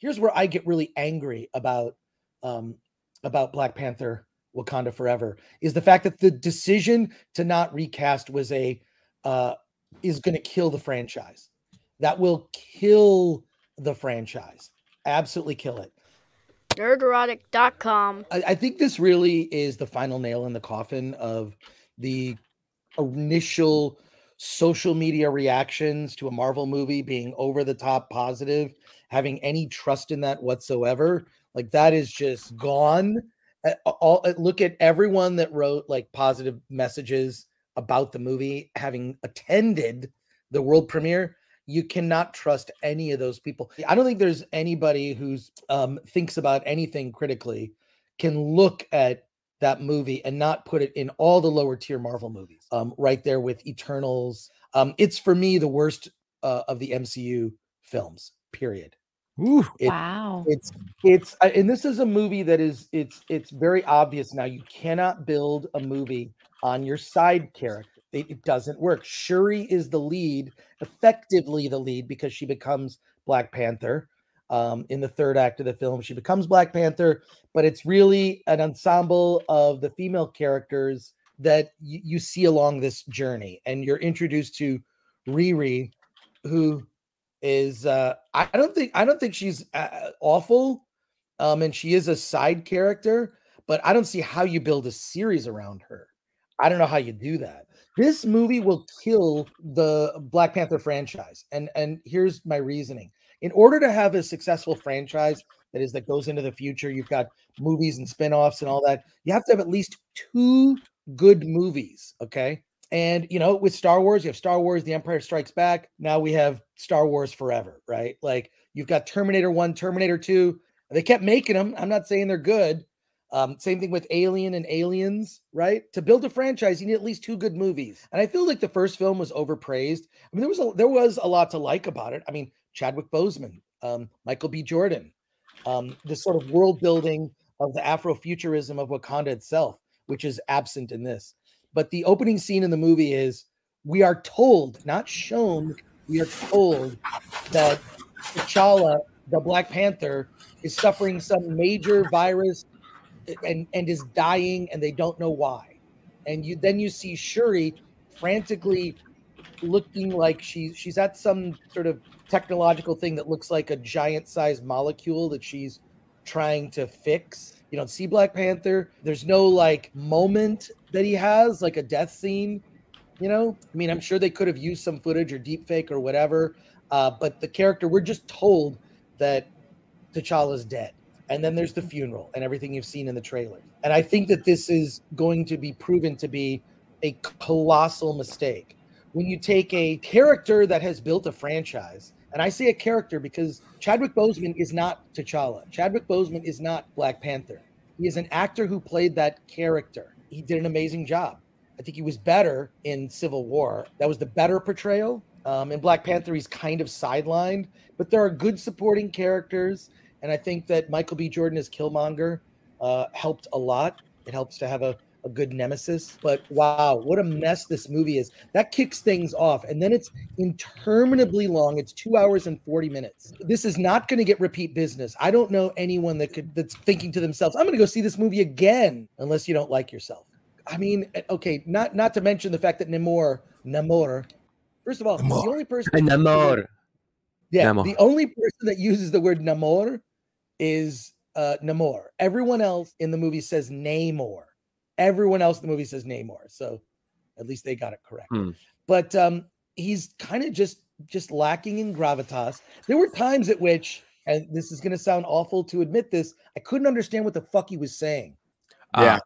here's where I get really angry about Black Panther Wakanda Forever, is the fact that the decision to not recast was is going to kill the franchise. That will kill the franchise. Absolutely kill it. Nerdrotic.com. I think this really is the final nail in the coffin of the initial social media reactions to a Marvel movie being over the top positive, having any trust in that whatsoever. Like, that is just gone. Look at everyone that wrote like positive messages about the movie having attended the world premiere. You cannot trust any of those people. I don't think there's anybody who's thinks about anything critically can look at that movie and not put it in all the lower tier Marvel movies, right there with Eternals. It's, for me, the worst of the MCU films, period. Ooh, Wow. It's and this is a movie that is, it's very obvious now. You cannot build a movie on your side character. It doesn't work. Shuri is the lead, effectively the lead, because she becomes Black Panther. In the third act of the film, she becomes Black Panther, but it's really an ensemble of the female characters that you see along this journey. And you're introduced to Riri, who is I don't think she's awful, and she is a side character, but I don't see how you build a series around her. I don't know how you do that. This movie will kill the Black Panther franchise, and here's my reasoning. In order to have a successful franchise that goes into the future, you've got movies and spin-offs and all that, you have to have at least 2 good movies, okay? And, you know, with Star Wars, you have Star Wars, The Empire Strikes Back. Now we have Star Wars Forever, right? Like, you've got Terminator 1, Terminator 2. They kept making them. I'm not saying they're good. Same thing with Alien and Aliens, right? To build a franchise, you need at least 2 good movies. And I feel like the first film was overpraised. I mean, there was a lot to like about it. I mean, Chadwick Boseman, Michael B. Jordan, the sort of world building of the Afrofuturism of Wakanda itself, which is absent in this. But the opening scene in the movie is, we are told, not shown, we are told that T'Challa, the Black Panther, is suffering some major virus and is dying, and they don't know why. And then you see Shuri frantically looking like she's at some sort of technological thing that looks like a giant-sized molecule that she's trying to fix. You don't see Black Panther. There's no like moment that he has, like a death scene, you know? I mean, I'm sure they could have used some footage or deep fake or whatever, but the character, we're just told that T'Challa's dead. And then there's the funeral and everything you've seen in the trailer. And I think that this is going to be proven to be a colossal mistake. When you take a character that has built a franchise, and I say a character because Chadwick Boseman is not T'Challa. Chadwick Boseman is not Black Panther. He is an actor who played that character. He did an amazing job. I think he was better in Civil War. That was the better portrayal. In Black Panther, he's kind of sidelined, but there are good supporting characters. And I think that Michael B. Jordan as Killmonger helped a lot. It helps to have a good nemesis. But wow, what a mess this movie is. That kicks things off. And then it's interminably long. It's 2 hours and 40 minutes. This is not going to get repeat business. I don't know anyone that's thinking to themselves, I'm going to go see this movie again, unless you don't like yourself. I mean, okay, not to mention the fact that Namor, first of all, the only person Namor. Yeah, Namor. The only person that uses the word Namor is Namor. Everyone else in the movie says Namor. Everyone else in the movie says Namor. So at least they got it correct. But he's kind of just lacking in gravitas. There were times at which, and this is going to sound awful to admit this, I couldn't understand what the fuck he was saying. Yeah.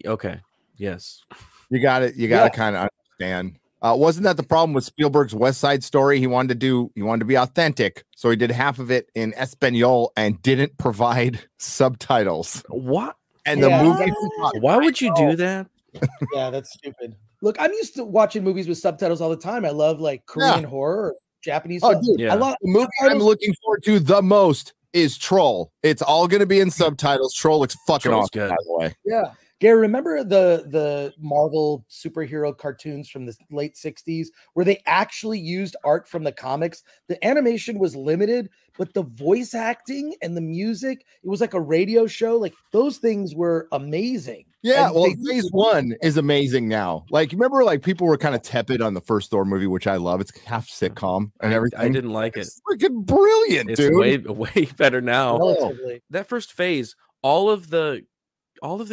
Okay. Yes. You got it. You got to kind of understand. Wasn't that the problem with Spielberg's West Side Story? He wanted to be authentic, so he did half of it in Espanol and didn't provide subtitles. What? And the movie. Why would you do that? Yeah, that's stupid. Look, I'm used to watching movies with subtitles all the time. I love like Korean horror, or Japanese. Oh, dude, yeah. I love the movie I'm looking forward to the most is Troll. It's all going to be in subtitles. Troll looks fucking Troll's awesome, good. by the way. Yeah. Gary, remember the Marvel superhero cartoons from the late 60s where they actually used art from the comics? The animation was limited, but the voice acting and the music, it was like a radio show. Like those things were amazing. Yeah, And well, they- phase one is amazing now. Like, remember, like people were kind of tepid on the first Thor movie, which I love. It's half sitcom and everything. I didn't like it. It's freaking brilliant, It's dude. way better now. relatively. That first phase, all of the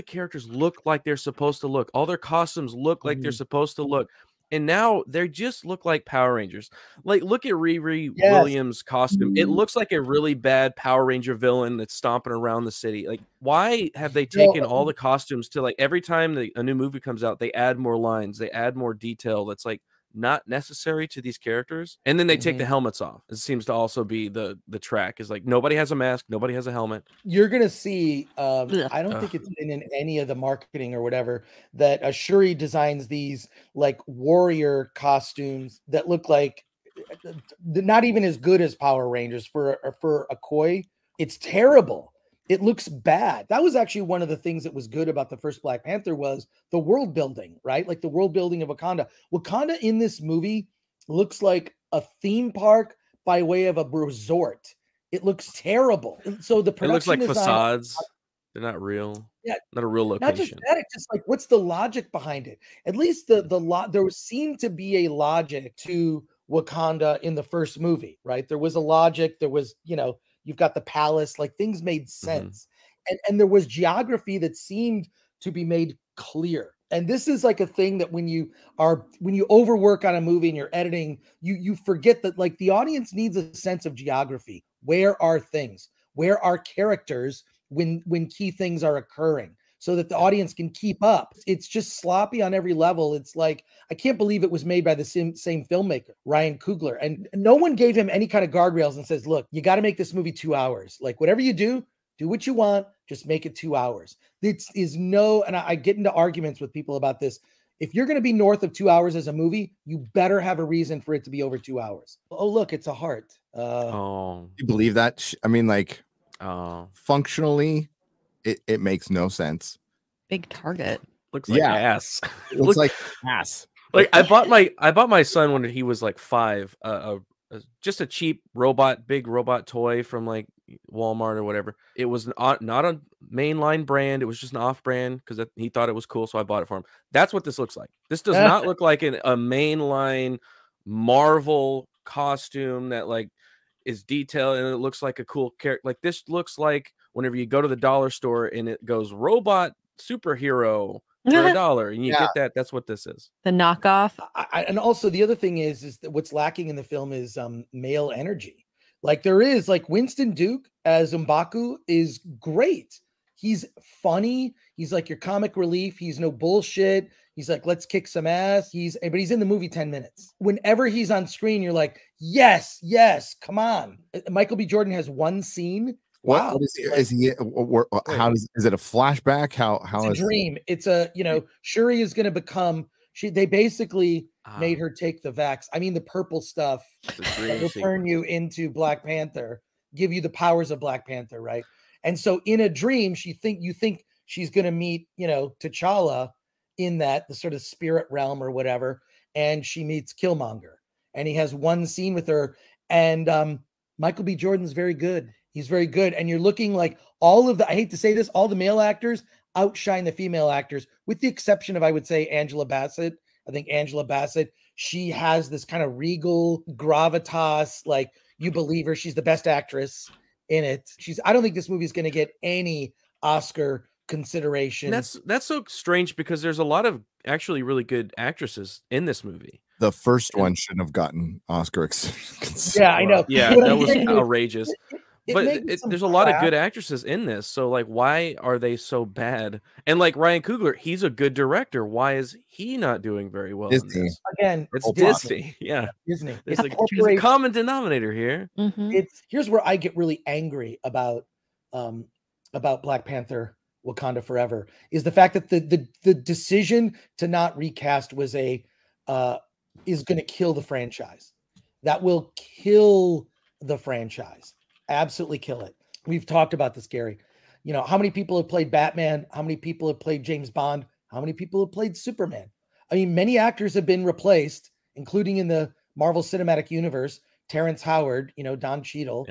characters look like they're supposed to look. All their costumes look like they're supposed to look. And now they just look like Power Rangers. Like, look at Riri Williams' costume. It looks like a really bad Power Ranger villain that's stomping around the city. Like, why have they taken all the costumes to, like, every time a new movie comes out, they add more lines, they add more detail that's like not necessary to these characters, and then they take the helmets off. It seems to also be the track is like nobody has a mask, nobody has a helmet. You're gonna see. I don't think it's in any of the marketing or whatever that Shuri designs these like warrior costumes that look like not even as good as Power Rangers for a koi. It's terrible. It looks bad. That was actually one of the things that was good about the first Black Panther was the world building, right? Like the world building of Wakanda. Wakanda in this movie looks like a theme park by way of a resort. It looks terrible. So the production it looks like design, facades. They're not real. Yeah, not a real location. Not just that, it's just like what's the logic behind it? At least there seemed to be a logic to Wakanda in the first movie, right? There was a logic. There was, you've got the palace, like things made sense. And there was geography that seemed to be made clear. And this is like a thing that when you overwork on a movie and you're editing, you forget that like the audience needs a sense of geography. Where are things? Where are characters when key things are occurring? So that the audience can keep up. It's just sloppy on every level. It's like, I can't believe it was made by the same filmmaker, Ryan Coogler. And no one gave him any kind of guardrails and says, look, you got to make this movie 2 hours. Like whatever you do what you want, just make it 2 hours. This is and I get into arguments with people about this. If you're going to be north of 2 hours as a movie, you better have a reason for it to be over 2 hours. Oh, look, it's a heart. You believe that? I mean, like, functionally, it makes no sense. Big target. Looks like ass. It looks like ass. Like I bought my son when he was like 5, just a cheap big robot toy from like Walmart or whatever. It was not a mainline brand. It was just an off brand because he thought it was cool, so I bought it for him. That's what this looks like. This does not look like a mainline Marvel costume that like is detailed and it looks like a cool character. Like this looks like whenever you go to the dollar store and it goes robot superhero for $1 and you get that. That's what this is. The knockoff. And also the other thing is that what's lacking in the film is male energy. Like there is like Winston Duke as M'Baku is great. He's funny. He's like your comic relief. He's no bullshit. He's like, let's kick some ass. But he's in the movie 10 minutes. Whenever he's on screen, you're like, yes, come on. Michael B. Jordan has one scene. Wow. Is it a flashback? How it's a dream. It's Shuri is going to become, they basically made her take the vax. I mean, the purple stuff will turn you into Black Panther, give you the powers of Black Panther, right? And so in a dream, you think she's going to meet, T'Challa in the sort of spirit realm or whatever. And she meets Killmonger and he has one scene with her. And Michael B. Jordan's very good. He's very good. And you're looking like I hate to say this, all the male actors outshine the female actors, with the exception of, I would say, Angela Bassett. I think Angela Bassett, she has this kind of regal gravitas, like you believe her. She's the best actress in it. I don't think this movie is going to get any Oscar consideration. That's so strange because there's a lot of actually really good actresses in this movie. The first one shouldn't have gotten Oscar. Yeah, I know. Yeah, that was outrageous. But there's a lot of good actresses in this. So like, why are they so bad? And like Ryan Coogler, he's a good director. Why is he not doing very well? Disney. In this? Again, it's Disney. Yeah. Disney. There's a common denominator here. Here's where I get really angry about Black Panther Wakanda Forever is the fact that the decision to not recast was is going to kill the franchise. That will kill the franchise. Absolutely kill it. We've talked about this, Gary. You know, how many people have played Batman? How many people have played James Bond? How many people have played Superman? I mean, many actors have been replaced, including in the Marvel Cinematic Universe. Terrence Howard, you know, Don Cheadle,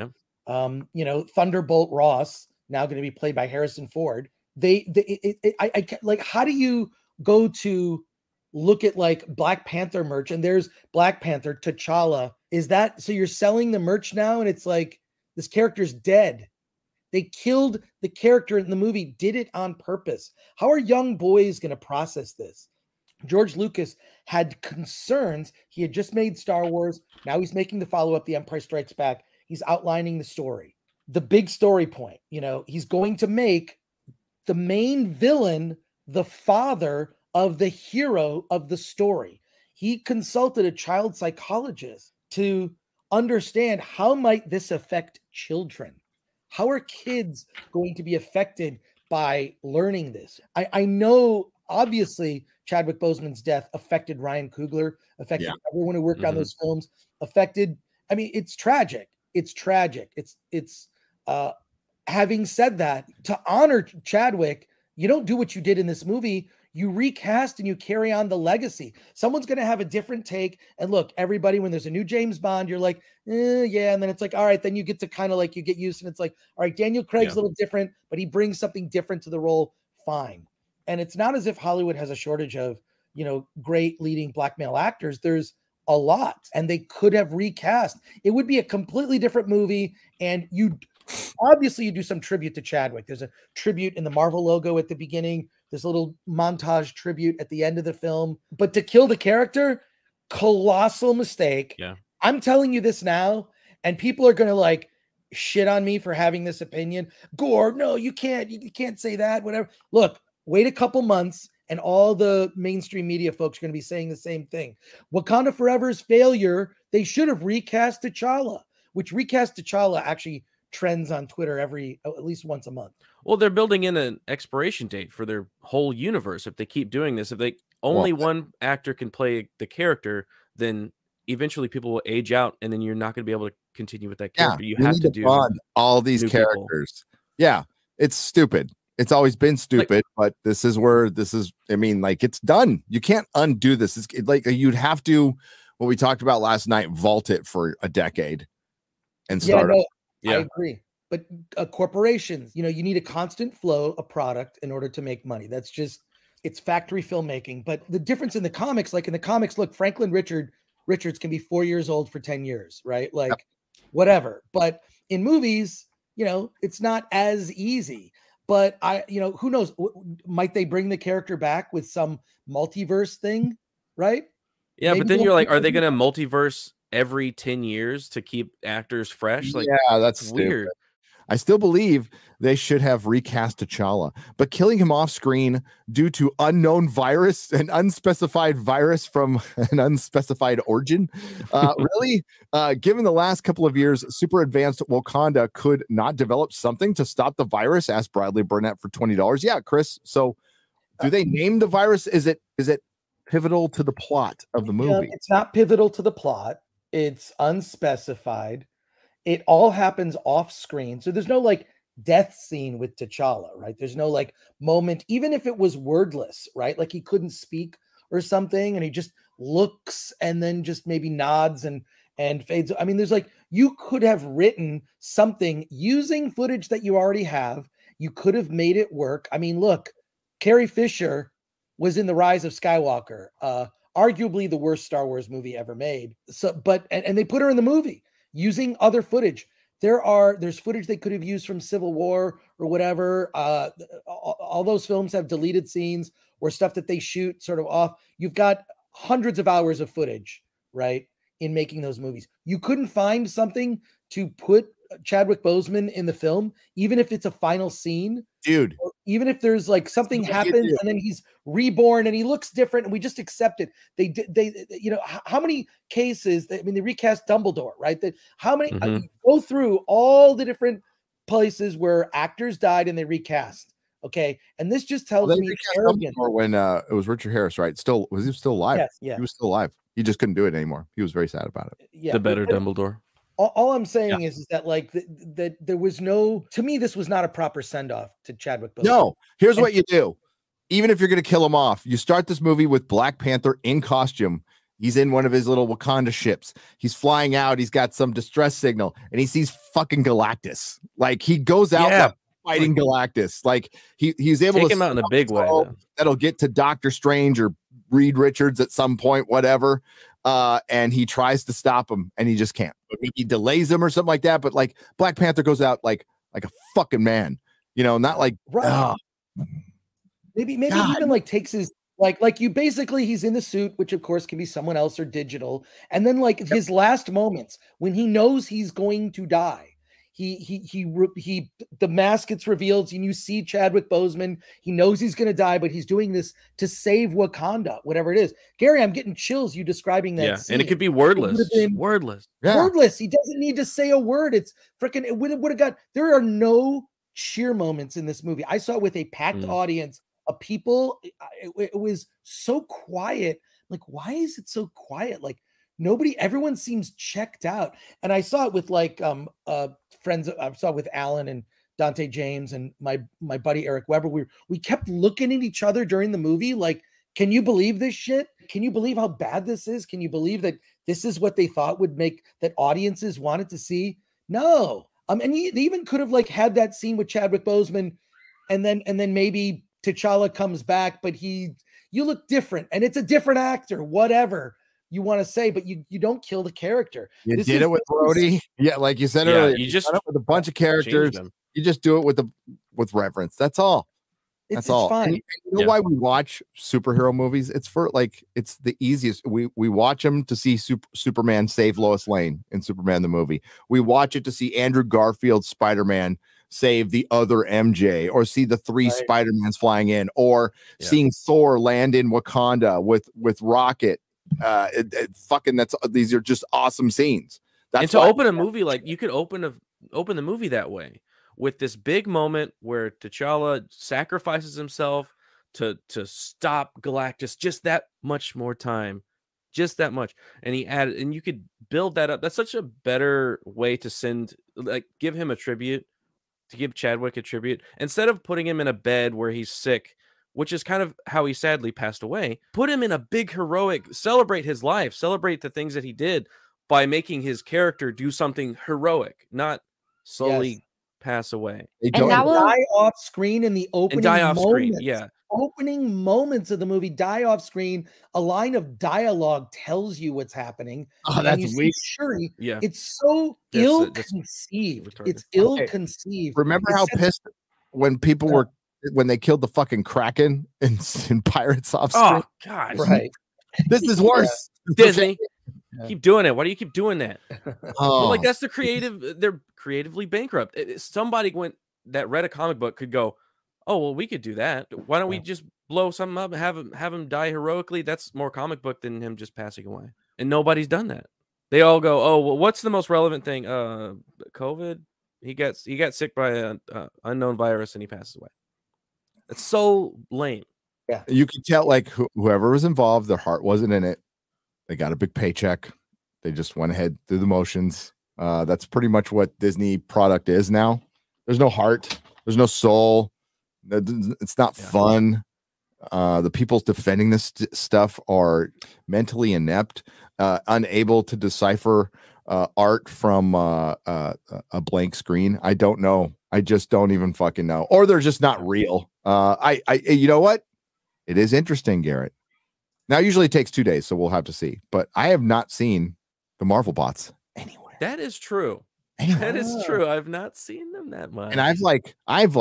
you know, Thunderbolt Ross, now going to be played by Harrison Ford. I like, how do you go to look at like Black Panther merch and there's Black Panther, T'Challa? Is that, so you're selling the merch now and it's like, this character's dead. They killed the character in the movie, did it on purpose. How are young boys going to process this? George Lucas had concerns. He had just made Star Wars. Now he's making the follow-up, The Empire Strikes Back. He's outlining the story, the big story point. You know, he's going to make the main villain the father of the hero of the story. He consulted a child psychologist to understand how might this affect children. How are kids going to be affected by learning this? I know, obviously, Chadwick Boseman's death affected Ryan Coogler, affected everyone who worked on those films, affected, I mean, it's tragic. It's tragic. It's having said that, to honor Chadwick, you don't do what you did in this movie. You recast and you carry on the legacy. Someone's going to have a different take. And look, everybody, when there's a new James Bond, you're like, yeah. And then it's like, all right, then you get to kind of like, you get used and it's like, all right, Daniel Craig's a little different, but he brings something different to the role. Fine. And it's not as if Hollywood has a shortage of, you know, great leading black male actors. There's a lot, and they could have recast. It would be a completely different movie. And you obviously, you do some tribute to Chadwick. There's a tribute in the Marvel logo at the beginning. This little montage tribute at the end of the film. But to kill the character, colossal mistake. Yeah. I'm telling you this now, and people are going to like shit on me for having this opinion. Gore, no, you can't say that, whatever. Look, wait a couple months and all the mainstream media folks are going to be saying the same thing. Wakanda Forever's failure, they should have recast T'Challa, which recast T'Challa actually trends on Twitter at least once a month. Well, they're building in an expiration date for their whole universe. If they keep doing this, if they only one actor can play the character, then eventually people will age out, and then you're not going to be able to continue with that character. You have to do bond all these characters. People. Yeah, it's stupid. It's always been stupid, but this is where I mean, like, it's done. You can't undo this. It's like you'd have to, what we talked about last night, vault it for a decade and start. I agree. But corporations, you know, you need a constant flow of product in order to make money. That's just, it's factory filmmaking. But the difference in the comics, like in the comics, look, Franklin Richards can be 4 years old for 10 years, right? Like whatever. But in movies, you know, it's not as easy. But who knows? Might they bring the character back with some multiverse thing, right? Yeah, but then you're like, are they going to multiverse every 10 years to keep actors fresh? Like, yeah, that's weird. Stupid. I still believe they should have recast T'Challa, but killing him off screen due to unknown virus, an unspecified virus from an unspecified origin. Really, given the last couple of years, super advanced Wakanda could not develop something to stop the virus. Asked Bradley Burnett for $20. Yeah, Chris. So, do they name the virus? Is it pivotal to the plot of the movie? It's not pivotal to the plot. It's unspecified. It all happens off screen. So there's no like death scene with T'Challa, right? There's no like moment, even if it was wordless, right? Like he couldn't speak or something and he just looks and then just maybe nods and fades. I mean, there's like, you could have written something using footage that you already have. You could have made it work. I mean, look, Carrie Fisher was in The Rise of Skywalker, arguably the worst Star Wars movie ever made. So, but they put her in the movie using other footage. There's footage they could have used from Civil War or whatever. All those films have deleted scenes or stuff that they shoot sort of off. You've got hundreds of hours of footage, right, in making those movies. You couldn't find something to put Chadwick Boseman in the film, even if it's a final scene, dude. Even if there's like something happens and then he's reborn and he looks different and we just accept it. They you know, how many cases? I mean, they recast Dumbledore, right? How many go through all the different places where actors died and they recast? Okay, and this just tells me when it was Richard Harris, right? Was he still alive? Yes, yeah, he was still alive. He just couldn't do it anymore. He was very sad about it. Yeah, the better Dumbledore. All I'm saying is that like that there was no, to me, this was not a proper send off to Chadwick Boseman. No, here's what you do. Even if you're going to kill him off, you start this movie with Black Panther in costume. He's in one of his little Wakanda ships. He's flying out. He's got some distress signal, and he sees fucking Galactus. Like he goes out fighting Galactus. Like he's able take to him out in a big way. That'll get to Doctor Strange or Reed Richards at some point, whatever. And he tries to stop him, and he just can't. He delays him or something like that. But like Black Panther goes out like a fucking man, you know, not like maybe even like takes his like you basically, he's in the suit, which of course can be someone else or digital, and then like his last moments when he knows he's going to die, the mask gets revealed and you see Chadwick Boseman. He knows he's going to die, but he's doing this to save Wakanda, whatever it is. Gary, I'm getting chills you describing that scene. And it could be wordless. Wordless. He doesn't need to say a word. It's freaking, it would have got, there are no cheer moments in this movie. I saw it with a packed audience of people. It was so quiet. Like, why is it so quiet? Like, everyone seems checked out. And I saw it with like friends. I saw it with Alan and Dante James and my buddy Eric Weber. We kept looking at each other during the movie. Like, can you believe this shit? Can you believe how bad this is? Can you believe that this is what they thought would make that audiences wanted to see? No. And they even could have like had that scene with Chadwick Boseman, and then maybe T'Challa comes back, but you look different, and it's a different actor, whatever you want to say, but you don't kill the character. You did it with Brody. Yeah, like you said earlier, you just with a bunch of characters. You just do it with reverence. That's all. That's all. Fine. And you know why we watch superhero movies? It's for like it's the easiest. We watch them to see Superman save Lois Lane in Superman the movie. We watch it to see Andrew Garfield's Spider-Man save the other MJ, or see the three Spider-Mans flying in, or seeing Thor land in Wakanda with Rocket. These are just awesome scenes. And to open a movie, like you could open the movie that way, with this big moment where T'Challa sacrifices himself to stop Galactus just that much more time, just that much. And and you could build that up. That's such a better way to give him a tribute, to give Chadwick a tribute, instead of putting him in a bed where he's sick, which is kind of how he sadly passed away. Put him in a big heroic, celebrate his life, celebrate the things that he did by making his character do something heroic, not slowly pass away. And that will die off screen in the opening moments. Yeah. Opening moments of the movie, die off screen. A line of dialogue tells you what's happening. Oh, that's weak. Shuri, it's so ill-conceived. It's ill-conceived. Remember how pissed when people were when they killed the fucking Kraken in Pirates off screen? Oh God! Right. This is worse. Disney. Keep doing it. Why do you keep doing that? Well, like that's they're creatively bankrupt. Somebody that read a comic book could go, oh well, we could do that. Why don't we just blow something up and have him die heroically? That's more comic book than him just passing away. And nobody's done that. They all go, oh well, what's the most relevant thing? COVID. He got sick by an unknown virus and he passes away. It's so lame. Yeah, you can tell like whoever was involved, their heart wasn't in it. They got a big paycheck. They just went ahead through the motions. That's pretty much what Disney product is now. There's no heart. There's no soul. It's not fun. The people defending this stuff are mentally inept, unable to decipher art from a blank screen. I don't know. I just don't even fucking know. Or they're just not real. You know what? It is interesting, Garrett. Now, usually it takes 2 days, so we'll have to see. But I have not seen the Marvel bots anywhere. That is true. That is true. I've not seen them that much. And I've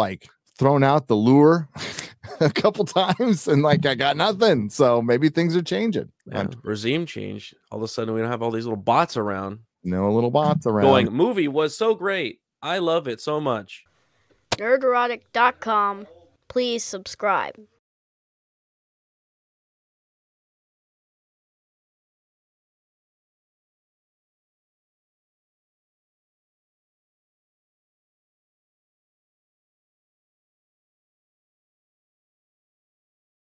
thrown out the lure a couple times, and like I got nothing. So maybe things are changing. Yeah, regime change. All of a sudden, we don't have all these little bots around. No little bots around. Going, movie was so great. I love it so much. Nerdrotic.com. Please subscribe.